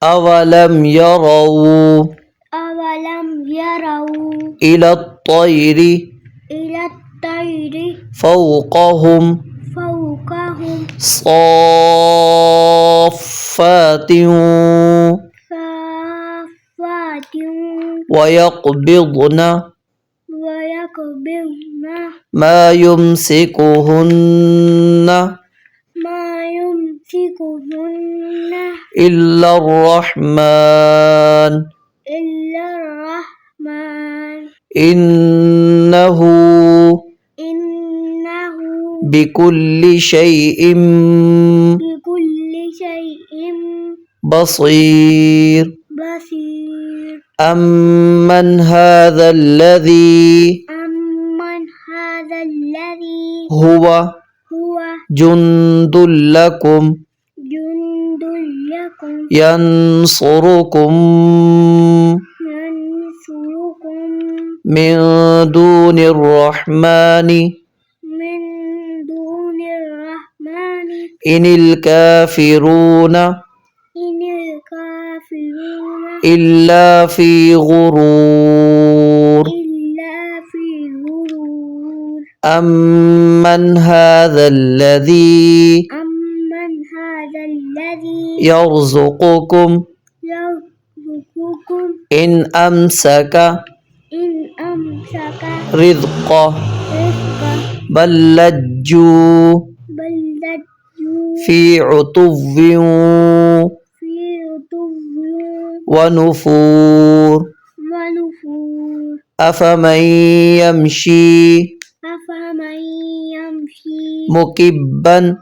أولم يروا إلى الطير فوقهم صافات ويقبضن ما يمسكهن إلا الرحمن إنه بكل شيء بصير أمن هذا الذي هو جند لكم ينصركم من دون الرحمن إن الكافرون إلا في غرور أمن هذا الذي يرزقكم إن أمسك رزقه بل لجوا في عتو ونفور أفمن يمشي مكبا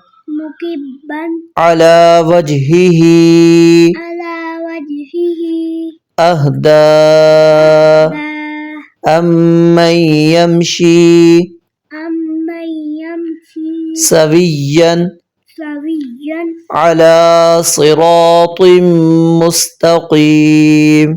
على وجهه أهدى أمن يمشي سويا على صراط مستقيم